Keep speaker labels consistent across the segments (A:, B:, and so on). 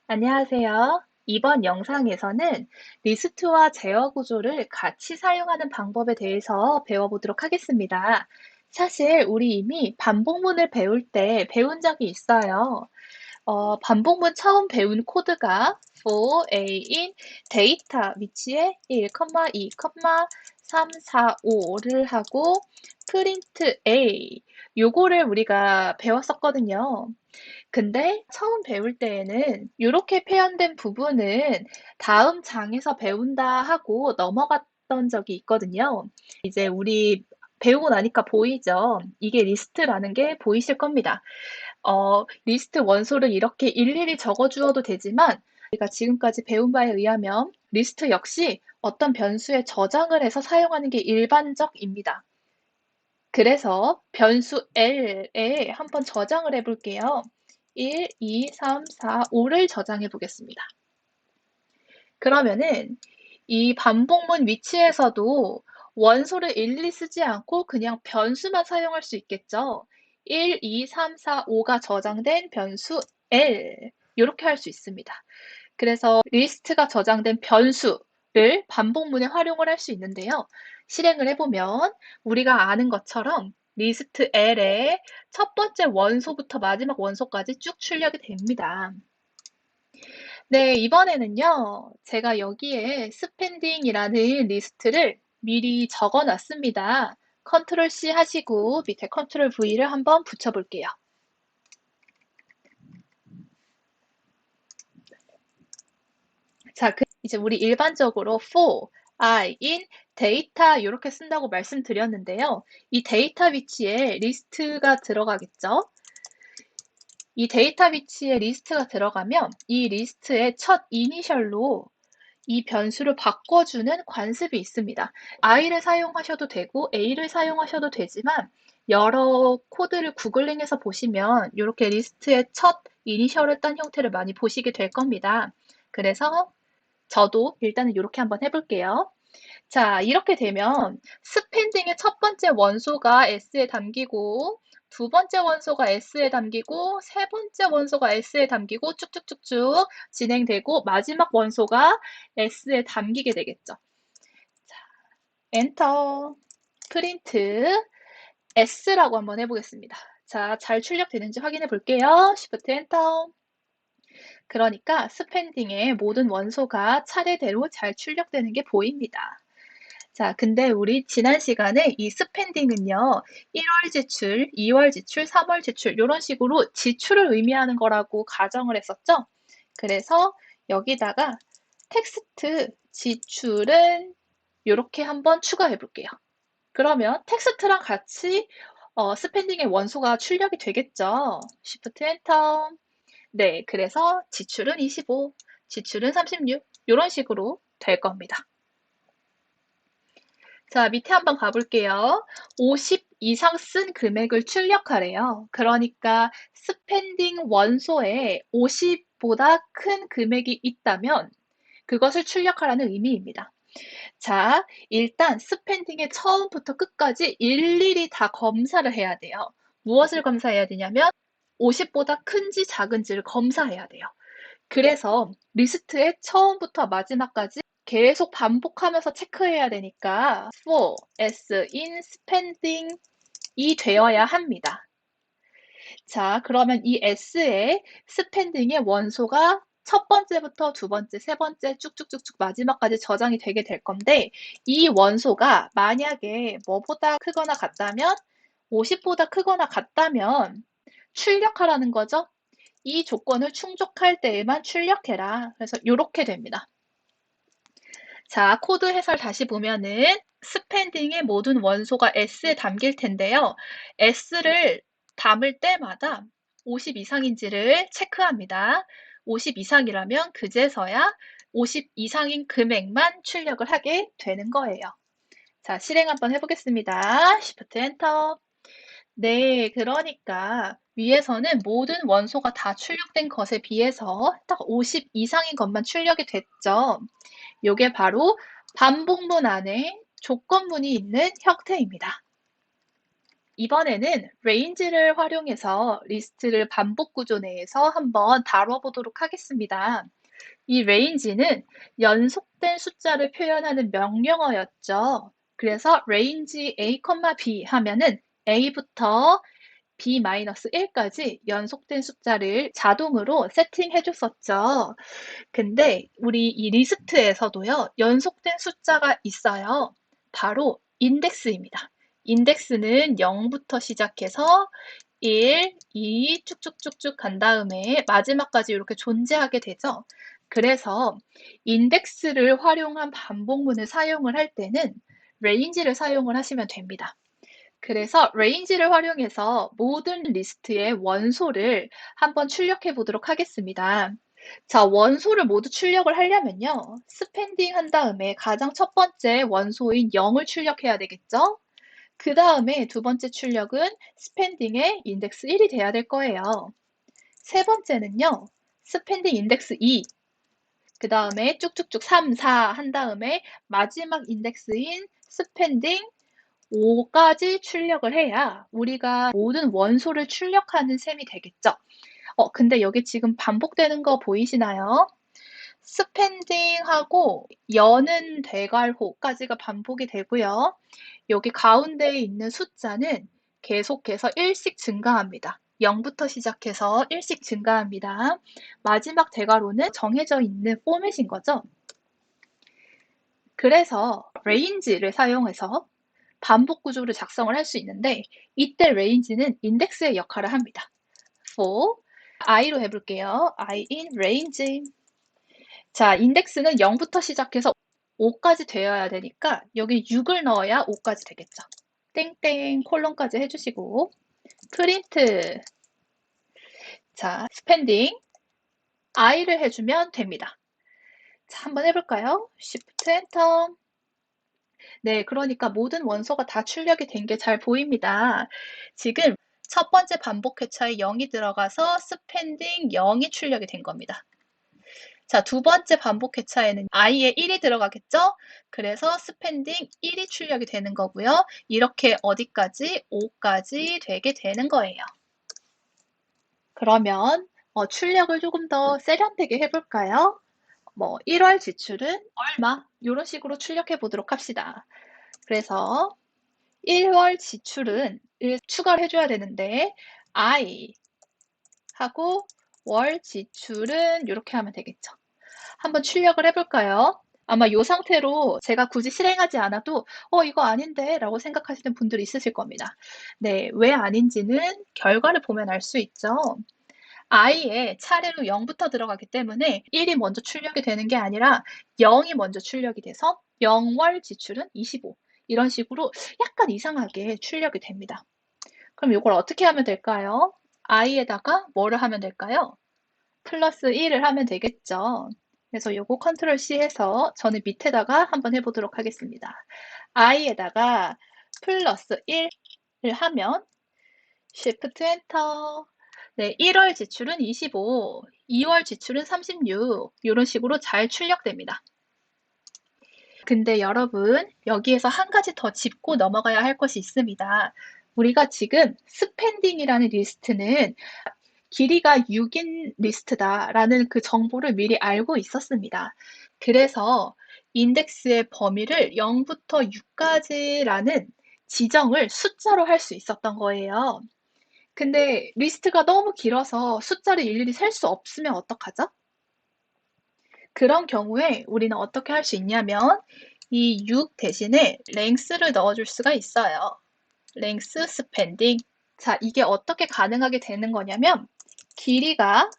A: 안녕하세요. 이번 영상에서는 리스트와 제어 구조를 같이 사용하는 방법에 대해서 배워보도록 하겠습니다. 사실 우리 이미 반복문을 배울 때 배운 적이 있어요. 반복문 처음 배운 코드가 for a인 데이터 위치에 1, 2, 3, 4, 5를 하고 print a 요거를 우리가 배웠었거든요. 근데 처음 배울 때에는 이렇게 표현된 부분은 다음 장에서 배운다 하고 넘어갔던 적이 있거든요. 이제 우리 배우고 나니까 보이죠? 이게 리스트라는 게 보이실 겁니다. 리스트 원소를 이렇게 일일이 적어 주어도 되지만 우리가 지금까지 배운 바에 의하면 리스트 역시 어떤 변수에 저장을 해서 사용하는 게 일반적입니다. 그래서 변수 L에 한번 저장을 해볼게요. 1, 2, 3, 4, 5를 저장해 보겠습니다. 그러면은 이 반복문 위치에서도 원소를 일일이 쓰지 않고 그냥 변수만 사용할 수 있겠죠. 1, 2, 3, 4, 5가 저장된 변수 L 이렇게 할 수 있습니다. 그래서 리스트가 저장된 변수를 반복문에 활용을 할 수 있는데요. 실행을 해보면 우리가 아는 것처럼 리스트 L에 첫 번째 원소부터 마지막 원소까지 쭉 출력이 됩니다. 네, 이번에는요, 제가 여기에 스펜딩이라는 리스트를 미리 적어 놨습니다. 컨트롤 C 하시고 밑에 컨트롤 V를 한번 붙여볼게요. 자, 이제 우리 일반적으로 for, in, 데이터 이렇게 쓴다고 말씀드렸는데요. 이 데이터 위치에 리스트가 들어가겠죠? 이 데이터 위치에 리스트가 들어가면 이 리스트의 첫 이니셜로 이 변수를 바꿔주는 관습이 있습니다. i를 사용하셔도 되고 a를 사용하셔도 되지만 여러 코드를 구글링해서 보시면 이렇게 리스트의 첫 이니셜을 딴 형태를 많이 보시게 될 겁니다. 그래서 저도 일단은 이렇게 한번 해볼게요. 자, 이렇게 되면 스펜딩의 첫 번째 원소가 S에 담기고 두 번째 원소가 S에 담기고 세 번째 원소가 S에 담기고 쭉쭉쭉쭉 진행되고 마지막 원소가 S에 담기게 되겠죠. 자, 엔터, 프린트, S라고 한번 해보겠습니다. 자, 잘 출력되는지 확인해 볼게요. Shift 엔터. 그러니까 스펜딩의 모든 원소가 차례대로 잘 출력되는 게 보입니다. 자, 근데 우리 지난 시간에 이 스펜딩은요, 1월 지출, 2월 지출, 3월 지출, 이런 식으로 지출을 의미하는 거라고 가정을 했었죠? 그래서 여기다가 텍스트 지출은 이렇게 한번 추가해 볼게요. 그러면 텍스트랑 같이 스펜딩의 원소가 출력이 되겠죠? Shift 엔터. 네, 그래서 지출은 25, 지출은 36, 이런 식으로 될 겁니다. 자, 밑에 한번 가볼게요. 50 이상 쓴 금액을 출력하래요. 그러니까 스펜딩 원소에 50보다 큰 금액이 있다면 그것을 출력하라는 의미입니다. 자, 일단 스펜딩의 처음부터 끝까지 일일이 다 검사를 해야 돼요. 무엇을 검사해야 되냐면 50보다 큰지 작은지를 검사해야 돼요. 그래서 리스트의 처음부터 마지막까지 계속 반복하면서 체크해야 되니까 for, as, in, spending이 되어야 합니다. 자, 그러면 이 s의 spending의 원소가 첫 번째부터 두 번째, 세 번째 쭉쭉쭉쭉 마지막까지 저장이 되게 될 건데 이 원소가 만약에 뭐보다 크거나 같다면 50보다 크거나 같다면 출력하라는 거죠. 이 조건을 충족할 때에만 출력해라. 그래서 이렇게 됩니다. 자, 코드 해설 다시 보면은 스펜딩의 모든 원소가 S에 담길 텐데요. S를 담을 때마다 50 이상인지를 체크합니다. 50 이상이라면 그제서야 50 이상인 금액만 출력을 하게 되는 거예요. 자, 실행 한번 해보겠습니다. Shift 엔터. 네, 그러니까 위에서는 모든 원소가 다 출력된 것에 비해서 딱 50 이상인 것만 출력이 됐죠. 요게 바로 반복문 안에 조건문이 있는 형태입니다. 이번에는 range를 활용해서 리스트를 반복 구조 내에서 한번 다뤄보도록 하겠습니다. 이 range는 연속된 숫자를 표현하는 명령어였죠. 그래서 range a, b 하면은 a부터 b-1까지 연속된 숫자를 자동으로 세팅해 줬었죠. 근데 우리 이 리스트에서도요, 연속된 숫자가 있어요. 바로 인덱스입니다. 인덱스는 0부터 시작해서 1, 2 쭉쭉쭉쭉 간 다음에 마지막까지 이렇게 존재하게 되죠. 그래서 인덱스를 활용한 반복문을 사용을 할 때는 range를 사용을 하시면 됩니다. 그래서 range를 활용해서 모든 리스트의 원소를 한번 출력해 보도록 하겠습니다. 자, 원소를 모두 출력을 하려면요. 스펜딩 한 다음에 가장 첫 번째 원소인 0을 출력해야 되겠죠? 그 다음에 두 번째 출력은 스펜딩의 인덱스 1이 돼야 될 거예요. 세 번째는요. 스펜딩 인덱스 2, 그 다음에 쭉쭉쭉 3, 4 한 다음에 마지막 인덱스인 스펜딩 5까지 출력을 해야 우리가 모든 원소를 출력하는 셈이 되겠죠. 근데 여기 지금 반복되는 거 보이시나요? 스펜딩하고 여는 대괄호까지가 반복이 되고요. 여기 가운데에 있는 숫자는 계속해서 1씩 증가합니다. 0부터 시작해서 1씩 증가합니다. 마지막 대괄호는 정해져 있는 포맷인 거죠. 그래서 range를 사용해서 반복 구조를 작성을 할 수 있는데 이때 range는 인덱스의 역할을 합니다. for i로 해볼게요. i in range. 자, 인덱스는 0부터 시작해서 5까지 되어야 되니까 여기 6을 넣어야 5까지 되겠죠. 땡땡 콜론까지 해주시고 프린트. 자, 스펜딩 i를 해주면 됩니다. 자, 한번 해볼까요? Shift Enter. 네, 그러니까 모든 원소가 다 출력이 된 게 잘 보입니다. 지금 첫 번째 반복 회차에 0이 들어가서 스펜딩 0이 출력이 된 겁니다. 자, 두 번째 반복 회차에는 i에 1이 들어가겠죠? 그래서 스펜딩 1이 출력이 되는 거고요. 이렇게 어디까지? 5까지 되게 되는 거예요. 그러면 출력을 조금 더 세련되게 해볼까요? 1월 지출은 얼마? 이런 식으로 출력해 보도록 합시다. 그래서 1월 지출은 추가를 해줘야 되는데 I 하고 월 지출은 이렇게 하면 되겠죠. 한번 출력을 해볼까요? 아마 이 상태로 제가 굳이 실행하지 않아도 이거 아닌데 라고 생각하시는 분들이 있으실 겁니다. 네, 왜 아닌지는 결과를 보면 알 수 있죠. i에 차례로 0부터 들어가기 때문에 1이 먼저 출력이 되는 게 아니라 0이 먼저 출력이 돼서 0월 지출은 25. 이런 식으로 약간 이상하게 출력이 됩니다. 그럼 이걸 어떻게 하면 될까요? i에다가 뭐를 하면 될까요? 플러스 1을 하면 되겠죠. 그래서 요거 컨트롤 C 해서 저는 밑에다가 한번 해보도록 하겠습니다. i에다가 플러스 1을 하면 Shift 엔터. 네, 1월 지출은 25, 2월 지출은 36 이런 식으로 잘 출력됩니다. 근데 여러분 여기에서 한 가지 더 짚고 넘어가야 할 것이 있습니다. 우리가 지금 스펜딩이라는 리스트는 길이가 6인 리스트다라는 그 정보를 미리 알고 있었습니다. 그래서 인덱스의 범위를 0부터 6까지라는 지정을 숫자로 할 수 있었던 거예요. 근데 리스트가 너무 길어서 숫자를 일일이 셀 수 없으면 어떡하죠? 그런 경우에 우리는 어떻게 할 수 있냐면 이 6 대신에 length를 넣어줄 수가 있어요. length spending. 자, 이게 어떻게 가능하게 되는 거냐면 길이가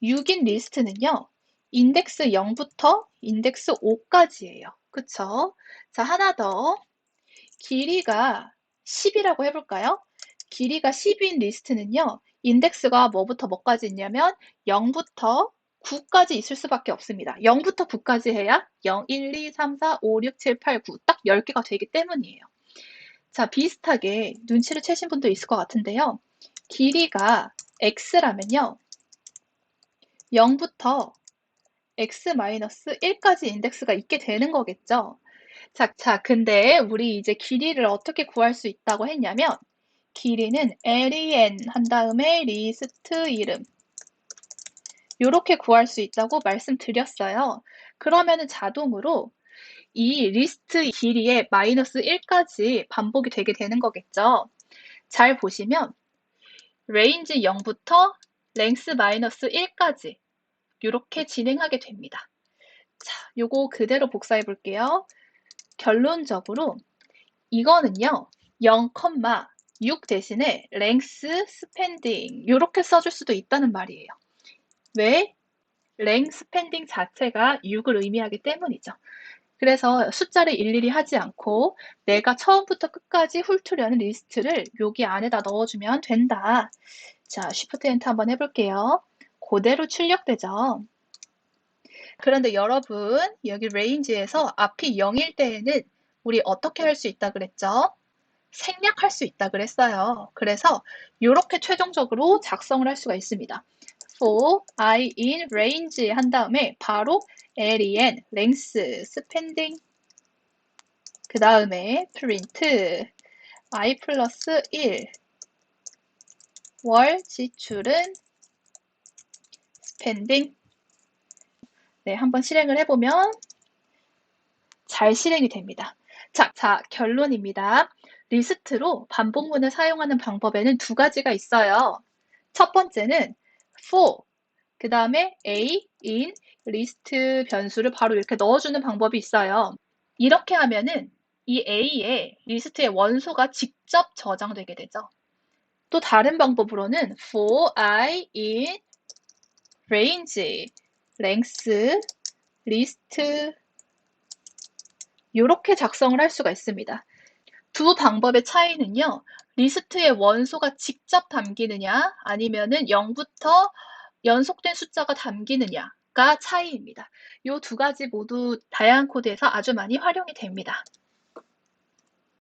A: 6인 리스트는요. 인덱스 0부터 인덱스 5까지예요. 그쵸? 자, 하나 더. 길이가 10이라고 해볼까요? 길이가 10인 리스트는요. 인덱스가 뭐부터 뭐까지 있냐면 0부터 9까지 있을 수밖에 없습니다. 0부터 9까지 해야 0, 1, 2, 3, 4, 5, 6, 7, 8, 9 딱 10개가 되기 때문이에요. 자, 비슷하게 눈치를 채신 분도 있을 것 같은데요. 길이가 x라면요. 0부터 x-1까지 인덱스가 있게 되는 거겠죠. 자, 근데 우리 이제 길이를 어떻게 구할 수 있다고 했냐면 길이는 len 한 다음에 리스트 이름. 요렇게 구할 수 있다고 말씀드렸어요. 그러면은 자동으로 이 리스트 길이의 -1까지 반복이 되게 되는 거겠죠. 잘 보시면 range 0부터 length -1까지 요렇게 진행하게 됩니다. 자, 요거 그대로 복사해 볼게요. 결론적으로 이거는요. 0,6 대신에 length spending 요렇게 써줄 수도 있다는 말이에요. 왜? length spending 자체가 6을 의미하기 때문이죠. 그래서 숫자를 일일이 하지 않고 내가 처음부터 끝까지 훑으려는 리스트를 여기 안에다 넣어주면 된다. 자, Shift Enter 한번 해볼게요. 그대로 출력되죠. 그런데 여러분, 여기 range에서 앞이 0일 때에는 우리 어떻게 할 수 있다 그랬죠? 생략할 수 있다 그랬어요. 그래서 이렇게 최종적으로 작성을 할 수가 있습니다. for I in range 한 다음에 바로 len, length, spending 그 다음에 print I 플러스 1 월 지출은 spending 네, 한번 실행을 해보면 잘 실행이 됩니다. 자, 결론입니다. 리스트로 반복문을 사용하는 방법에는 두 가지가 있어요. 첫 번째는 for, 그 다음에 a, in, 리스트 변수를 바로 이렇게 넣어주는 방법이 있어요. 이렇게 하면은 이 a에 리스트의 원소가 직접 저장되게 되죠. 또 다른 방법으로는 for I in range, length, list 이렇게 작성을 할 수가 있습니다. 두 방법의 차이는요. 리스트의 원소가 직접 담기느냐 아니면은 0부터 연속된 숫자가 담기느냐가 차이입니다. 이 두 가지 모두 다양한 코드에서 아주 많이 활용이 됩니다.